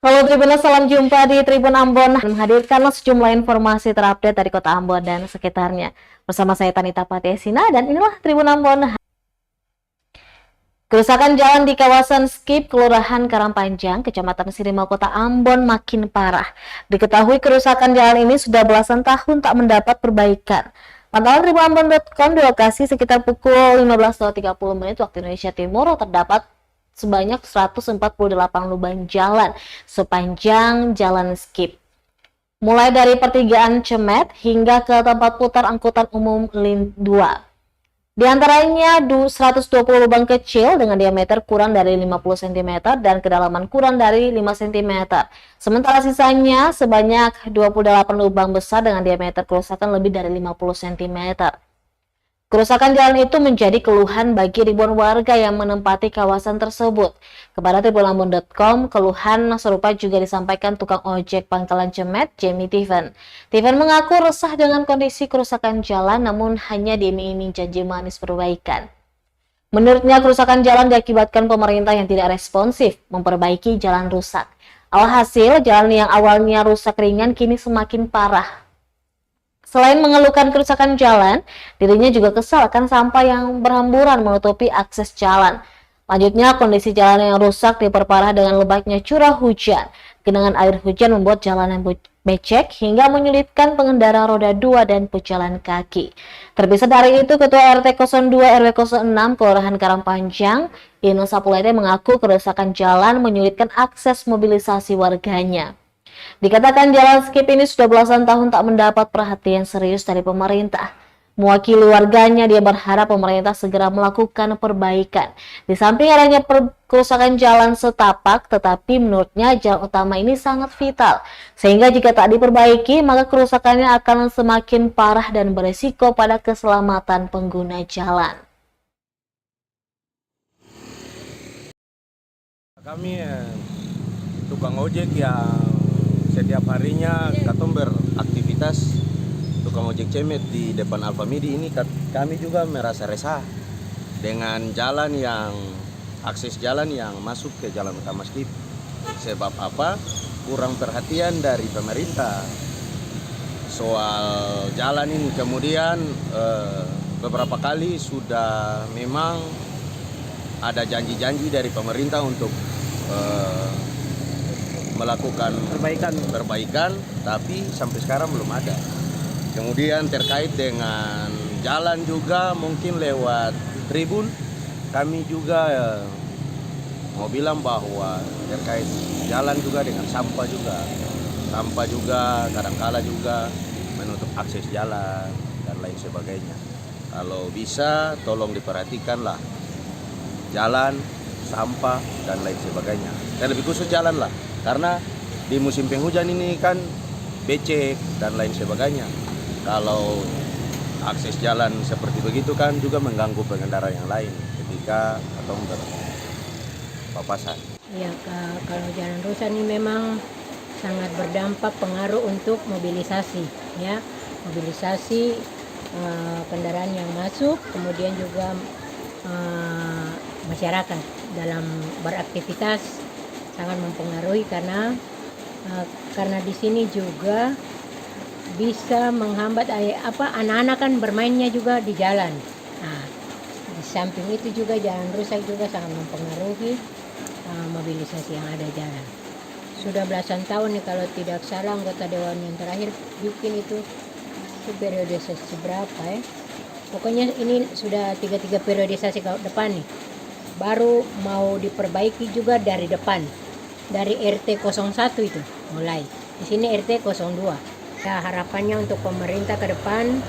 Halo Tribuners, salam jumpa di Tribun Ambon. Menghadirkan sejumlah informasi terupdate dari kota Ambon dan sekitarnya. Bersama saya Tanita Patiesina dan inilah Tribun Ambon. Kerusakan jalan di kawasan Skip, Kelurahan Karangpanjang, Kecamatan Sirimau, Kota Ambon makin parah. Diketahui kerusakan jalan ini sudah belasan tahun tak mendapat perbaikan. Pantauan tribunambon.com di lokasi sekitar pukul 15.30 menit waktu Indonesia Timur terdapat sebanyak 148 lubang jalan sepanjang jalan Skip. Mulai dari pertigaan Cemet hingga ke tempat putar angkutan umum Lin 2. Di antaranya 120 lubang kecil dengan diameter kurang dari 50 cm dan kedalaman kurang dari 5 cm. Sementara sisanya sebanyak 28 lubang besar dengan diameter kerusakan lebih dari 50 cm. Kerusakan jalan itu menjadi keluhan bagi ribuan warga yang menempati kawasan tersebut. Kepada tribunambon.com, keluhan serupa juga disampaikan tukang ojek Pangkalan Cemet, Jamie Tiven. Tiven mengaku resah dengan kondisi kerusakan jalan, namun hanya diiming-iming janji manis perbaikan. Menurutnya, kerusakan jalan diakibatkan pemerintah yang tidak responsif memperbaiki jalan rusak. Alhasil, jalan yang awalnya rusak ringan kini semakin parah. Selain mengeluhkan kerusakan jalan, dirinya juga kesal akan sampah yang berhamburan menutupi akses jalan. Lanjutnya, kondisi jalan yang rusak diperparah dengan lebatnya curah hujan. Genangan air hujan membuat jalanan becek hingga menyulitkan pengendara roda 2 dan pejalan kaki. Terpisah dari itu, Ketua RT 02 RW 06 Kelurahan Karangpanjang, Ino Sapulete mengaku kerusakan jalan menyulitkan akses mobilisasi warganya. Dikatakan jalan Skip ini sudah belasan tahun tak mendapat perhatian serius dari pemerintah. Mewakili warganya, dia berharap pemerintah segera melakukan perbaikan. Di samping adanya kerusakan jalan setapak, tetapi menurutnya jalan utama ini sangat vital. Sehingga jika tak diperbaiki, maka kerusakannya akan semakin parah dan beresiko pada keselamatan pengguna jalan. Kami tukang ojek yang setiap harinya katong beraktivitas tukang ojek cemet di depan Alfamidi ini, kami juga merasa resah dengan jalan yang akses jalan yang masuk ke jalan utama Skip. Sebab apa? Kurang perhatian dari pemerintah soal jalan ini. Kemudian beberapa kali sudah memang ada janji-janji dari pemerintah untuk melakukan perbaikan, tapi sampai sekarang belum ada. Kemudian terkait dengan jalan juga mungkin lewat Tribun, kami juga mau bilang bahwa terkait jalan juga dengan sampah juga kadangkala juga menutup akses jalan dan lain sebagainya. Kalau bisa tolong diperhatikanlah jalan, sampah dan lain sebagainya. Dan lebih khusus jalan lah. Karena di musim penghujan ini kan becek dan lain sebagainya. Kalau akses jalan seperti begitu kan juga mengganggu pengendara yang lain ketika atau berpapasan. Ya, kalau jalan rusak ini memang sangat berdampak pengaruh untuk mobilisasi, ya, mobilisasi kendaraan yang masuk, kemudian juga masyarakat dalam beraktivitas sangat mempengaruhi karena di sini juga bisa menghambat anak-anak kan bermainnya juga di jalan. Nah, di samping itu juga jalan rusak juga sangat mempengaruhi mobilisasi yang ada jalan. Sudah belasan tahun nih kalau tidak salah anggota dewan yang terakhir bikin itu periodisasi berapa ya? Pokoknya ini sudah 3 periodisasi ke depan nih. Baru mau diperbaiki juga dari depan. Dari RT 01 itu mulai. Di sini RT 02. Ya, harapannya untuk pemerintah ke depan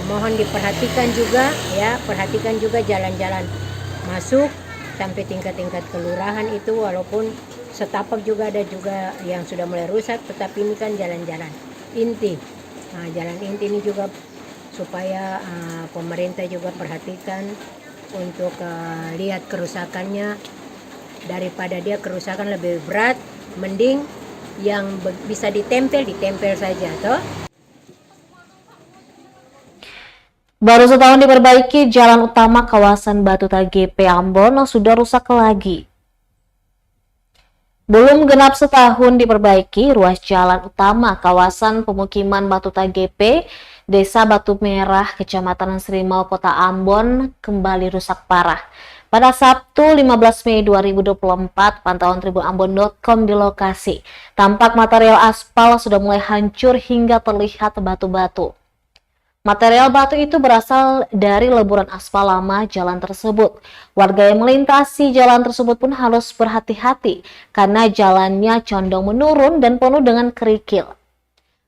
mohon diperhatikan juga ya, perhatikan juga jalan-jalan masuk sampai tingkat-tingkat kelurahan itu, walaupun setapak juga ada juga yang sudah mulai rusak, tetapi ini kan jalan-jalan inti. Nah, jalan inti ini juga supaya pemerintah juga perhatikan untuk lihat kerusakannya. Daripada dia kerusakan lebih berat, mending yang bisa ditempel saja, toh. Baru setahun diperbaiki, jalan utama kawasan Batu GP Ambon sudah rusak lagi. Belum genap setahun diperbaiki, ruas jalan utama kawasan pemukiman Batu TGP, Desa Batu Merah, Kecamatan Serimau, Kota Ambon kembali rusak parah. Pada Sabtu 15 Mei 2024, pantauan tribunambon.com di lokasi, tampak material aspal sudah mulai hancur hingga terlihat batu-batu. Material batu itu berasal dari leburan aspal lama jalan tersebut. Warga yang melintasi jalan tersebut pun harus berhati-hati karena jalannya condong menurun dan penuh dengan kerikil.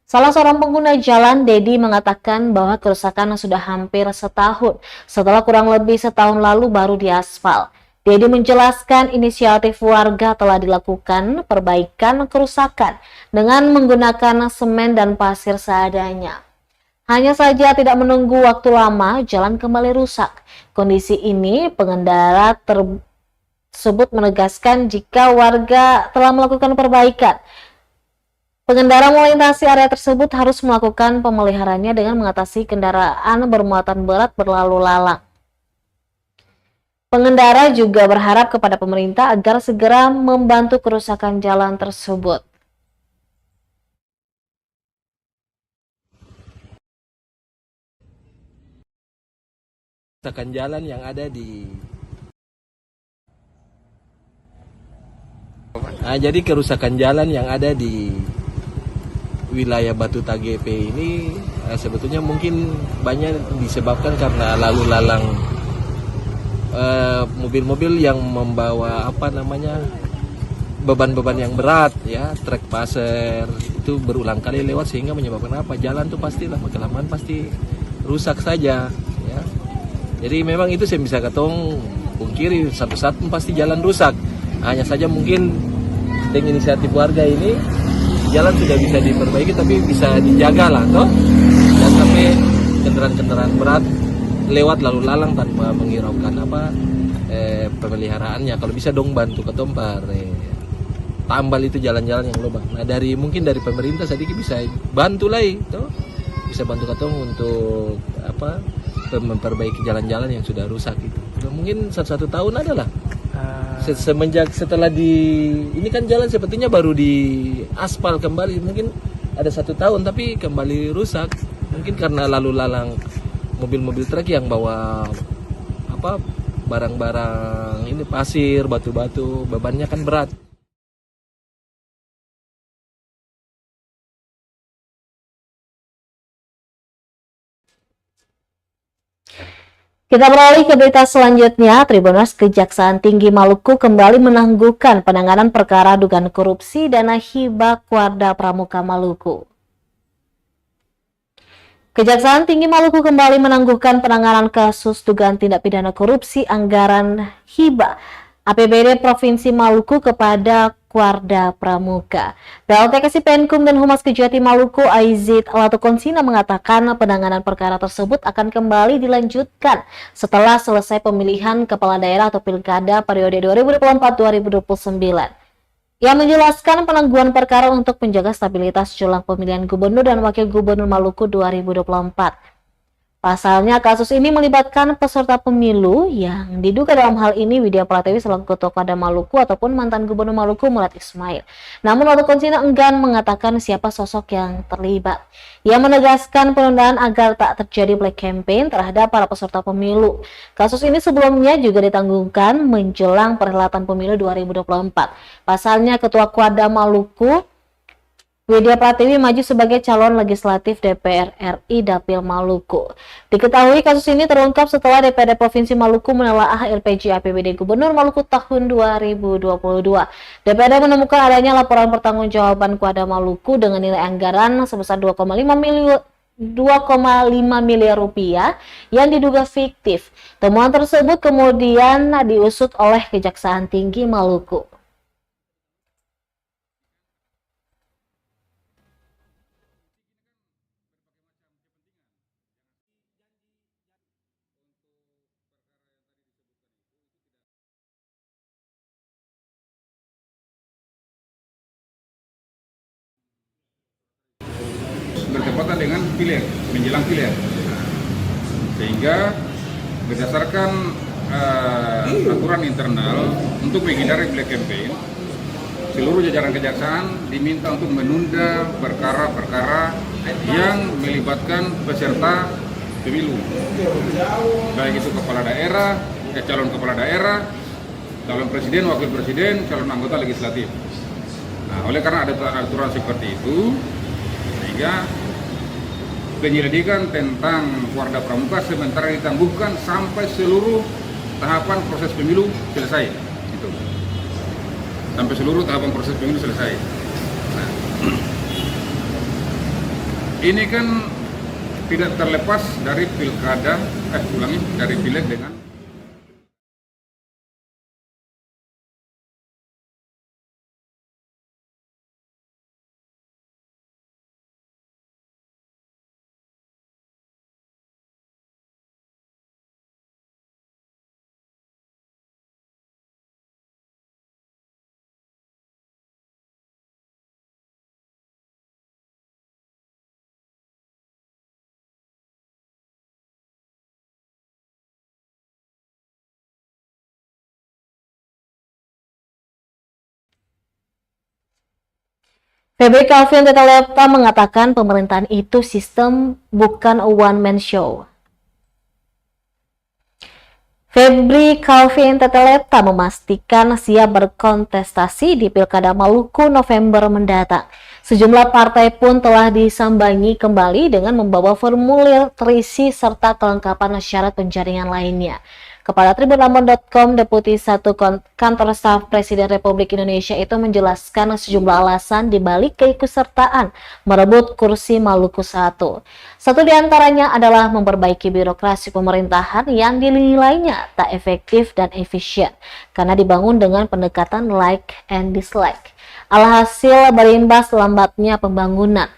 Salah seorang pengguna jalan, Dedi, mengatakan bahwa kerusakan sudah hampir setahun setelah kurang lebih setahun lalu baru diaspal. Dedi menjelaskan inisiatif warga telah dilakukan perbaikan kerusakan dengan menggunakan semen dan pasir seadanya. Hanya saja tidak menunggu waktu lama, jalan kembali rusak. Kondisi ini pengendara tersebut menegaskan jika warga telah melakukan perbaikan, pengendara melintasi area tersebut harus melakukan pemeliharaannya dengan mengatasi kendaraan bermuatan berat berlalu lalang. Pengendara juga berharap kepada pemerintah agar segera membantu kerusakan jalan tersebut. Kerusakan jalan yang ada di jadi kerusakan jalan yang ada di wilayah Batu TGP ini sebetulnya mungkin banyak disebabkan karena lalu lalang mobil-mobil yang membawa beban-beban yang berat, ya, truk pasir itu berulang kali lewat sehingga menyebabkan jalan tuh pastilah kelamaan pasti rusak saja, ya. Jadi memang itu saya bisa katong pungkiri, satu saat pun pasti jalan rusak. Hanya saja mungkin dengan inisiatif warga ini jalan sudah bisa diperbaiki tapi bisa dijaga lah, toh. Dan sampai kendaraan-kendaraan berat lewat lalu lalang tanpa menghiraukan pemeliharaannya. Kalau bisa dong bantu ketong tambal itu jalan-jalan yang lubang. Nah mungkin dari pemerintah sedikit bisa bantu lah, toh. Bisa bantu ketong untuk memperbaiki jalan-jalan yang sudah rusak itu. Mungkin 1 tahun adalah semenjak setelah ini kan jalan sepertinya baru di aspal kembali, mungkin ada 1 tahun tapi kembali rusak, mungkin karena lalu lalang mobil-mobil truk yang bawa barang-barang ini pasir, batu-batu, bebannya kan berat. Kita beralih ke berita selanjutnya. Tribuners Kejaksaan Tinggi Maluku kembali menangguhkan penanganan perkara dugaan korupsi dana hibah Kuarda Pramuka Maluku. Kejaksaan Tinggi Maluku kembali menangguhkan penanganan kasus dugaan tindak pidana korupsi anggaran hibah APBD Provinsi Maluku kepada Kuarda Pramuka. PLT Kasipenkum dan Humas Kejati Maluku Aizid Latukonsina mengatakan penanganan perkara tersebut akan kembali dilanjutkan setelah selesai pemilihan kepala daerah atau pilkada periode 2024-2029. Ia menjelaskan penangguhan perkara untuk menjaga stabilitas jelang pemilihan gubernur dan wakil gubernur Maluku 2024. Pasalnya, kasus ini melibatkan peserta pemilu yang diduga dalam hal ini Widya Pratiwi selaku Ketua Kuarda Maluku ataupun mantan Gubernur Maluku Murad Ismail. Namun Latukonsina enggan mengatakan siapa sosok yang terlibat. Ia menegaskan penundaan agar tak terjadi black campaign terhadap para peserta pemilu. Kasus ini sebelumnya juga ditanggungkan menjelang perhelatan pemilu 2024. Pasalnya, Ketua Kuarda Maluku Widya Pratiwi maju sebagai calon legislatif DPR RI Dapil Maluku. Diketahui kasus ini terungkap setelah DPRD Provinsi Maluku menelaah LPG APBD Gubernur Maluku tahun 2022. DPRD menemukan adanya laporan pertanggungjawaban Kuarda Maluku dengan nilai anggaran sebesar 2,5 miliar rupiah yang diduga fiktif. Temuan tersebut kemudian diusut oleh Kejaksaan Tinggi Maluku. Bertepatan dengan pileg, menjelang pileg, sehingga berdasarkan aturan internal untuk menghindari black campaign, seluruh jajaran kejaksaan diminta untuk menunda perkara-perkara yang melibatkan peserta pemilu, baik itu kepala daerah, calon kepala daerah, calon presiden, wakil presiden, calon anggota legislatif. Nah, oleh karena ada aturan seperti itu, sehingga penyelidikan tentang Warda Pramuka sementara ditangguhkan sampai seluruh tahapan proses pemilu selesai. Itu. Sampai seluruh tahapan proses pemilu selesai. Nah, ini kan tidak terlepas dari pilkada, dari pileg dengan Febri Calvin Teteleta mengatakan pemerintahan itu sistem, bukan a one-man show. Febri Calvin Teteleta memastikan siap berkontestasi di Pilkada Maluku November mendatang. Sejumlah partai pun telah disambangi kembali dengan membawa formulir terisi serta kelengkapan syarat penjaringan lainnya. Kepada tribunambon.com, Deputi 1 Kantor Staf Presiden Republik Indonesia itu menjelaskan sejumlah alasan dibalik keikutsertaan merebut kursi Maluku 1. Satu di antaranya adalah memperbaiki birokrasi pemerintahan yang dinilainya tak efektif dan efisien karena dibangun dengan pendekatan like and dislike. Alhasil berimbas lambatnya pembangunan.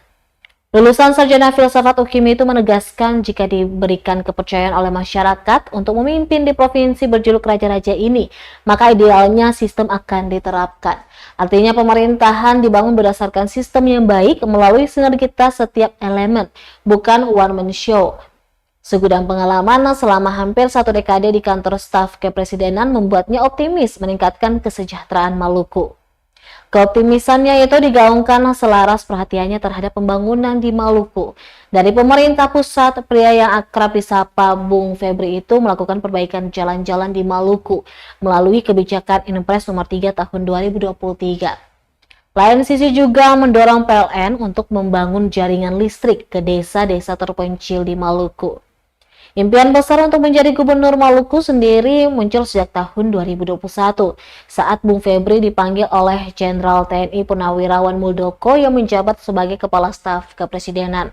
Lulusan sarjana filsafat UKIM itu menegaskan jika diberikan kepercayaan oleh masyarakat untuk memimpin di provinsi berjuluk Raja-Raja ini, maka idealnya sistem akan diterapkan. Artinya pemerintahan dibangun berdasarkan sistem yang baik melalui sinergitas setiap elemen, bukan one-man show. Segudang pengalaman selama hampir 1 dekade di kantor staf kepresidenan membuatnya optimis meningkatkan kesejahteraan Maluku. Keoptimisannya itu digaungkan selaras perhatiannya terhadap pembangunan di Maluku. Dari pemerintah pusat, pria yang akrab disapa Bung Febri itu melakukan perbaikan jalan-jalan di Maluku melalui kebijakan Inpres nomor 3 tahun 2023. Lain sisi juga mendorong PLN untuk membangun jaringan listrik ke desa-desa terpencil di Maluku. Impian besar untuk menjadi gubernur Maluku sendiri muncul sejak tahun 2021 saat Bung Febri dipanggil oleh Jenderal TNI Purnawirawan Muldoko yang menjabat sebagai Kepala Staf Kepresidenan.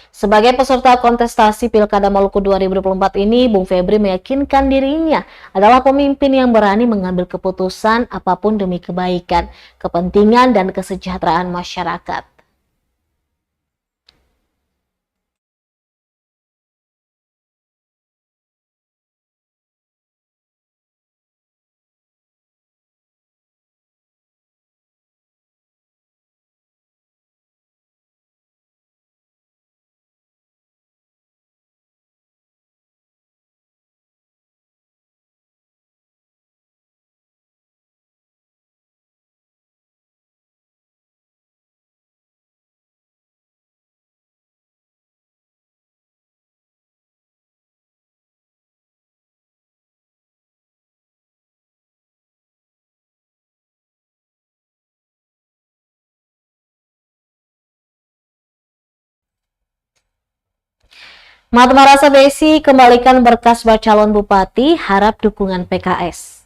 Sebagai peserta kontestasi Pilkada Maluku 2024 ini, Bung Febri meyakinkan dirinya adalah pemimpin yang berani mengambil keputusan apapun demi kebaikan, kepentingan, dan kesejahteraan masyarakat. Mat Marasa Besi kembalikan berkas calon bupati, harap dukungan PKS.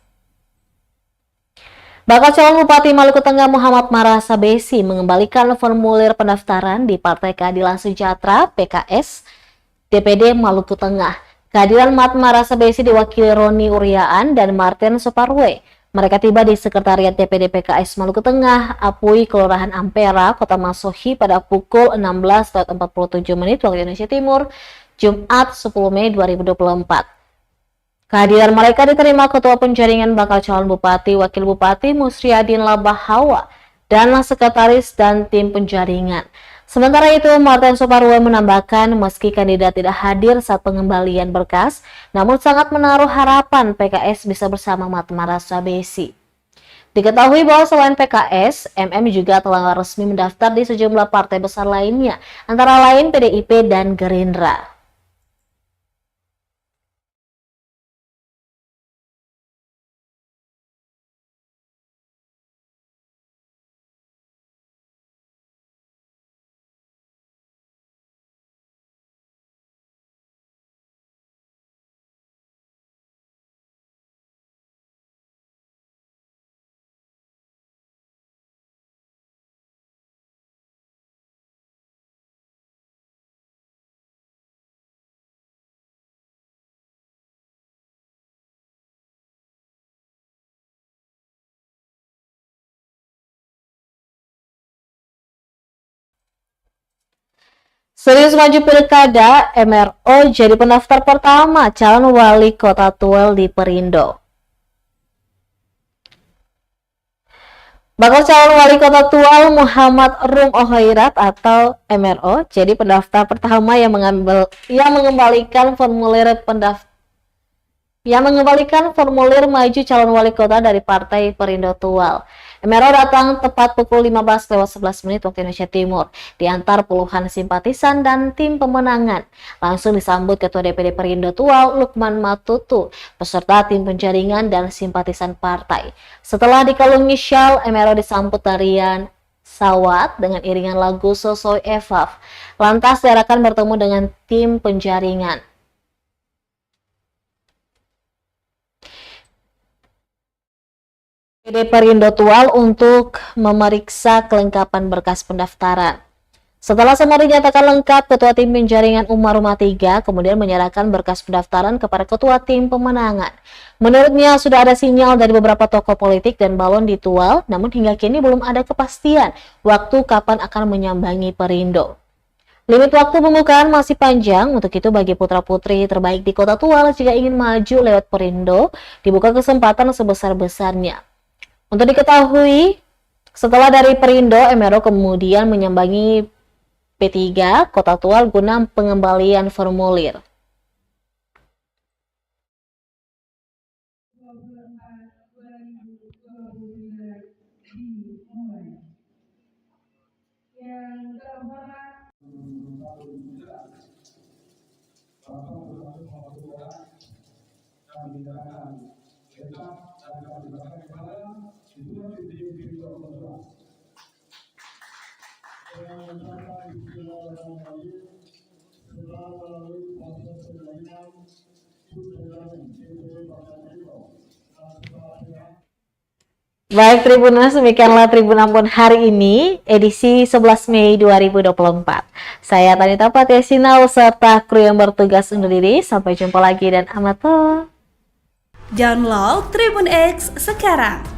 Bakal calon Bupati Maluku Tengah Muhammad Marasa Besi mengembalikan formulir pendaftaran di Partai Keadilan Sejahtera (PKS) DPD Maluku Tengah. Kehadiran Mat Marasa Besi diwakili Roni Uriaan dan Martin Soparwe. Mereka tiba di Sekretariat DPD PKS Maluku Tengah, Apui, Kelurahan Ampera, Kota Masohi pada pukul 16.47 waktu Indonesia Timur, Jumat 10 Mei 2024. Kehadiran mereka diterima Ketua Penjaringan Bakal Calon Bupati, Wakil Bupati Musriadin Labahawa, dan Sekretaris dan Tim Penjaringan. Sementara itu, Martin Soparwe menambahkan meski kandidat tidak hadir saat pengembalian berkas, namun sangat menaruh harapan PKS bisa bersama Mat Marasa Besi. Diketahui bahwa selain PKS, MM juga telah resmi mendaftar di sejumlah partai besar lainnya, antara lain PDIP dan Gerindra. Serius maju pilkada, MRO jadi pendaftar pertama calon wali kota Tuel di Perindo. Bakal calon wali kota Tuel Muhammad Rum Ohoirat atau MRO jadi pendaftar pertama yang mengembalikan formulir maju calon wali kota dari Partai Perindo Tuel. MRO datang tepat pukul 15:11 waktu Indonesia Timur, diantar puluhan simpatisan dan tim pemenangan. Langsung disambut Ketua DPD Perindo Tuel, Lukman Matutu, beserta tim penjaringan dan simpatisan partai. Setelah dikalungi syal, MRO disambut tarian sawat dengan iringan lagu Sosoy Evaf. Lantas diarahkan bertemu dengan tim penjaringan. DPD Perindo Tuel untuk memeriksa kelengkapan berkas pendaftaran. Setelah semua dinyatakan lengkap, Ketua Tim Penjaringan Umar Rumah 3 kemudian menyerahkan berkas pendaftaran kepada Ketua Tim Pemenangan. Menurutnya sudah ada sinyal dari beberapa tokoh politik dan balon di Tuel, namun hingga kini belum ada kepastian waktu kapan akan menyambangi Perindo. Limit waktu pembukaan masih panjang, untuk itu bagi putra-putri terbaik di Kota Tuel jika ingin maju lewat Perindo, dibuka kesempatan sebesar-besarnya. Untuk diketahui, setelah dari Perindo, MRO kemudian menyambangi P3 Kota Tuel guna pengembalian formulir. Baik Tribuners, demikianlah Tribun Ambon hari ini, edisi 11 Mei 2024. Saya Tanita Patiasina serta kru yang bertugas undur diri. Sampai jumpa lagi dan amatur. Download Tribun X sekarang.